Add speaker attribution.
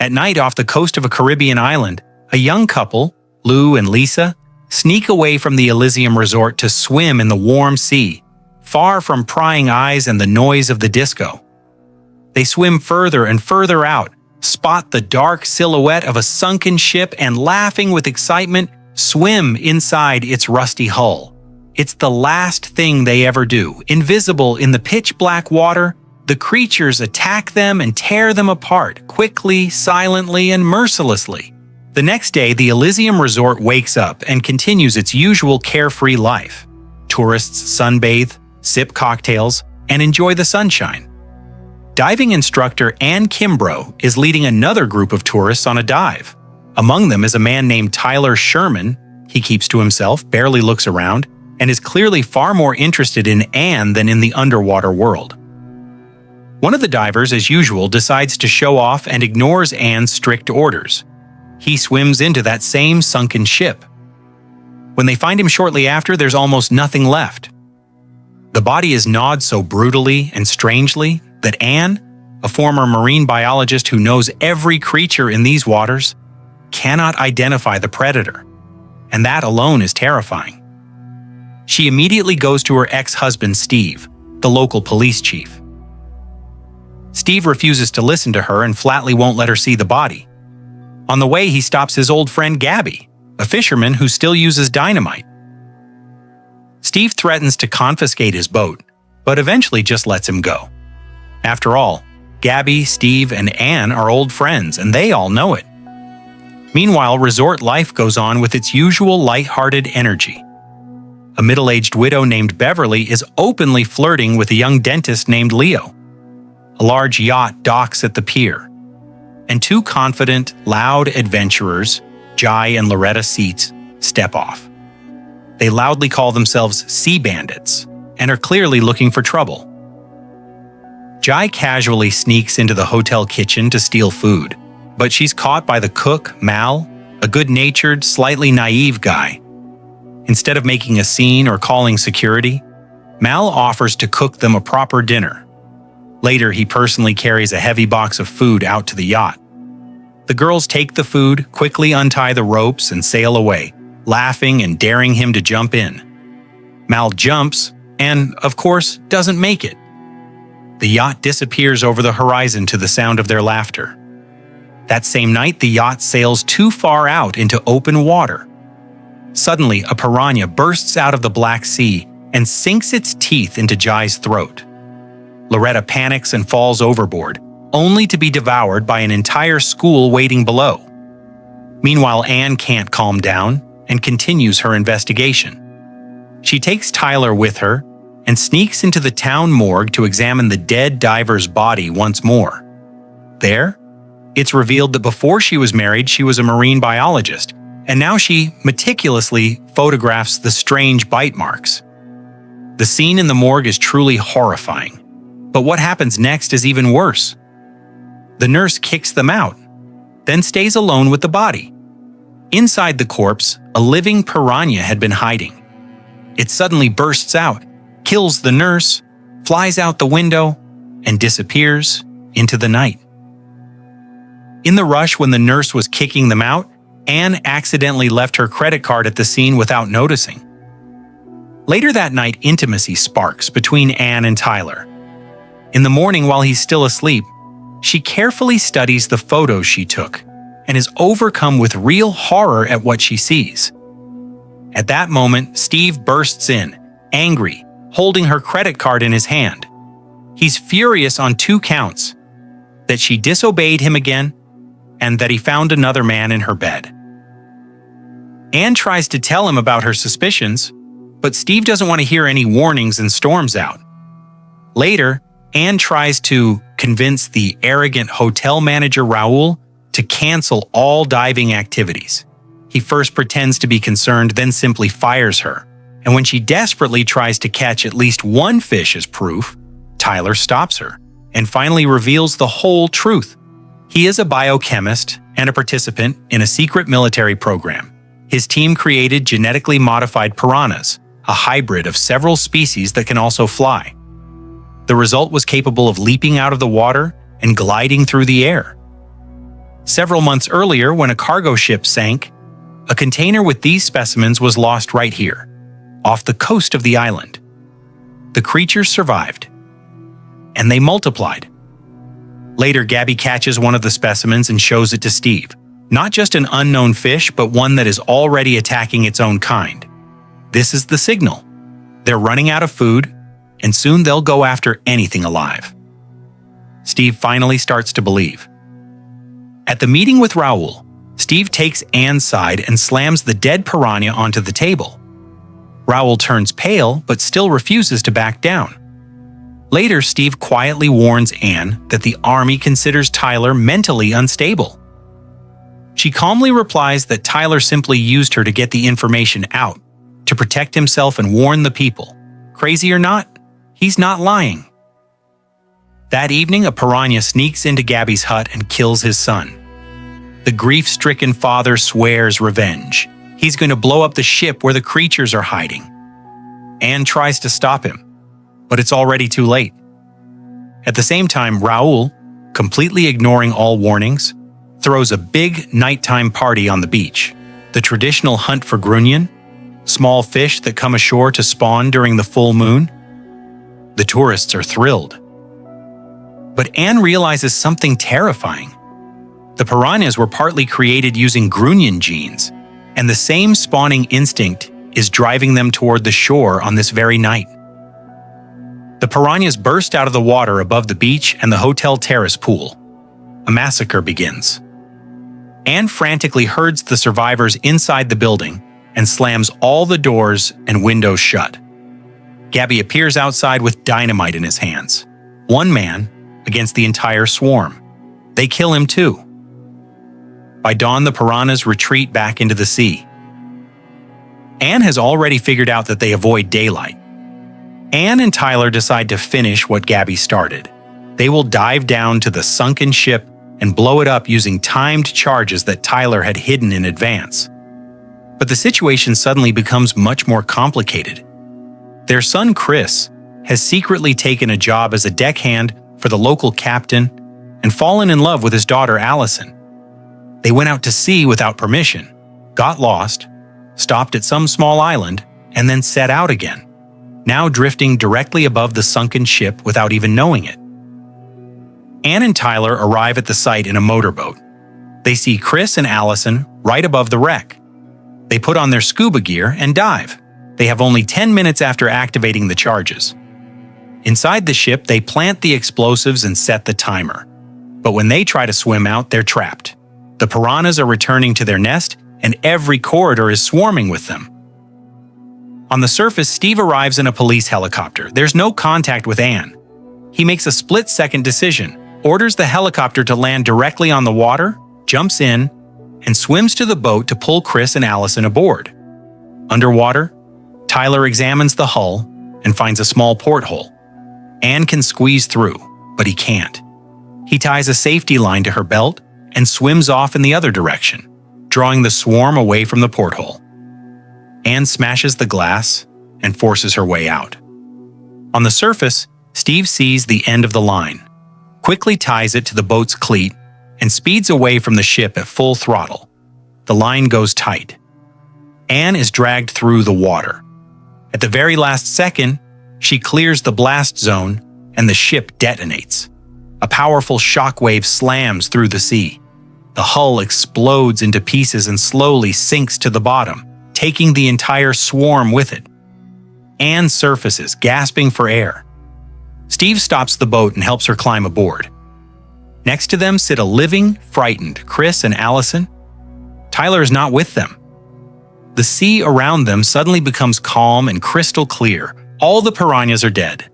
Speaker 1: At night off the coast of a Caribbean island, a young couple, Lou and Lisa, sneak away from the Elysium Resort to swim in the warm sea, far from prying eyes and the noise of the disco. They swim further and further out, spot the dark silhouette of a sunken ship, and laughing with excitement, swim inside its rusty hull. It's the last thing they ever do. Invisible in the pitch-black water, the creatures attack them and tear them apart, quickly, silently, and mercilessly. The next day, the Elysium Resort wakes up and continues its usual carefree life. Tourists sunbathe, sip cocktails, and enjoy the sunshine. Diving instructor Ann Kimbrough is leading another group of tourists on a dive. Among them is a man named Tyler Sherman. He keeps to himself, barely looks around, and is clearly far more interested in Ann than in the underwater world. One of the divers, as usual, decides to show off and ignores Ann's strict orders. He swims into that same sunken ship. When they find him shortly after, there's almost nothing left. The body is gnawed so brutally and strangely that Ann, a former marine biologist who knows every creature in these waters, cannot identify the predator, and that alone is terrifying. She immediately goes to her ex-husband Steve, the local police chief. Steve refuses to listen to her and flatly won't let her see the body. On the way, he stops his old friend Gabby, a fisherman who still uses dynamite. Steve threatens to confiscate his boat, but eventually just lets him go. After all, Gabby, Steve, and Ann are old friends, and they all know it. Meanwhile, resort life goes on with its usual light-hearted energy. A middle-aged widow named Beverly is openly flirting with a young dentist named Leo. A large yacht docks at the pier, and two confident, loud adventurers, Jai and Loretta Seats, step off. They loudly call themselves Sea Bandits and are clearly looking for trouble. Jai casually sneaks into the hotel kitchen to steal food, but she's caught by the cook, Mal, a good-natured, slightly naive guy. Instead of making a scene or calling security, Mal offers to cook them a proper dinner. Later, he personally carries a heavy box of food out to the yacht. The girls take the food, quickly untie the ropes, and sail away, laughing and daring him to jump in. Mal jumps and, of course, doesn't make it. The yacht disappears over the horizon to the sound of their laughter. That same night, the yacht sails too far out into open water. Suddenly, a piranha bursts out of the Black Sea and sinks its teeth into Jai's throat. Loretta panics and falls overboard, only to be devoured by an entire school waiting below. Meanwhile, Ann can't calm down and continues her investigation. She takes Tyler with her and sneaks into the town morgue to examine the dead diver's body once more. There, it's revealed that before she was married, she was a marine biologist, and now she meticulously photographs the strange bite marks. The scene in the morgue is truly horrifying, but what happens next is even worse. The nurse kicks them out, then stays alone with the body. Inside the corpse, a living piranha had been hiding. It suddenly bursts out, kills the nurse, flies out the window, and disappears into the night. In the rush when the nurse was kicking them out, Ann accidentally left her credit card at the scene without noticing. Later that night, intimacy sparks between Ann and Tyler. In the morning while he's still asleep, she carefully studies the photos she took and is overcome with real horror at what she sees. At that moment, Steve bursts in, angry, holding her credit card in his hand. He's furious on 2 counts: that she disobeyed him again and that he found another man in her bed. Ann tries to tell him about her suspicions, but Steve doesn't want to hear any warnings and storms out. Later, Ann tries to convince the arrogant hotel manager Raul to cancel all diving activities. He first pretends to be concerned, then simply fires her. And when she desperately tries to catch at least one fish as proof, Tyler stops her and finally reveals the whole truth. He is a biochemist and a participant in a secret military program. His team created genetically modified piranhas, a hybrid of several species that can also fly. The result was capable of leaping out of the water and gliding through the air. Several months earlier, when a cargo ship sank, a container with these specimens was lost right here, off the coast of the island. The creatures survived, and they multiplied. Later, Gabby catches one of the specimens and shows it to Steve. Not just an unknown fish, but one that is already attacking its own kind. This is the signal. They're running out of food, and soon they'll go after anything alive. Steve finally starts to believe. At the meeting with Raoul, Steve takes Anne's side and slams the dead piranha onto the table. Raoul turns pale, but still refuses to back down. Later, Steve quietly warns Anne that the army considers Tyler mentally unstable. She calmly replies that Tyler simply used her to get the information out, to protect himself and warn the people. Crazy or not, he's not lying. That evening, a piranha sneaks into Gabby's hut and kills his son. The grief-stricken father swears revenge. He's going to blow up the ship where the creatures are hiding. Anne tries to stop him, but it's already too late. At the same time, Raoul, completely ignoring all warnings, throws a big nighttime party on the beach. The traditional hunt for grunion, small fish that come ashore to spawn during the full moon. The tourists are thrilled. But Anne realizes something terrifying. The piranhas were partly created using grunion genes, and the same spawning instinct is driving them toward the shore on this very night. The piranhas burst out of the water above the beach and the hotel terrace pool. A massacre begins. Anne frantically herds the survivors inside the building and slams all the doors and windows shut. Gabby appears outside with dynamite in his hands. One man against the entire swarm. They kill him too. By dawn, the piranhas retreat back into the sea. Anne has already figured out that they avoid daylight. Anne and Tyler decide to finish what Gabby started. They will dive down to the sunken ship and blow it up using timed charges that Tyler had hidden in advance. But the situation suddenly becomes much more complicated. Their son Chris has secretly taken a job as a deckhand for the local captain and fallen in love with his daughter Allison. They went out to sea without permission, got lost, stopped at some small island, and then set out again, now drifting directly above the sunken ship without even knowing it. Anne and Tyler arrive at the site in a motorboat. They see Chris and Allison right above the wreck. They put on their scuba gear and dive. They have only 10 minutes after activating the charges. Inside the ship, they plant the explosives and set the timer. But when they try to swim out, they're trapped. The piranhas are returning to their nest, and every corridor is swarming with them. On the surface, Steve arrives in a police helicopter. There's no contact with Anne. He makes a split-second decision, orders the helicopter to land directly on the water, jumps in, and swims to the boat to pull Chris and Allison aboard. Underwater, Tyler examines the hull and finds a small porthole. Anne can squeeze through, but he can't. He ties a safety line to her belt and swims off in the other direction, drawing the swarm away from the porthole. Anne smashes the glass and forces her way out. On the surface, Steve sees the end of the line, quickly ties it to the boat's cleat, and speeds away from the ship at full throttle. The line goes tight. Anne is dragged through the water. At the very last second, she clears the blast zone and the ship detonates. A powerful shockwave slams through the sea. The hull explodes into pieces and slowly sinks to the bottom, taking the entire swarm with it. Anne surfaces, gasping for air. Steve stops the boat and helps her climb aboard. Next to them sit a living, frightened Chris and Allison. Tyler is not with them. The sea around them suddenly becomes calm and crystal clear. All the piranhas are dead.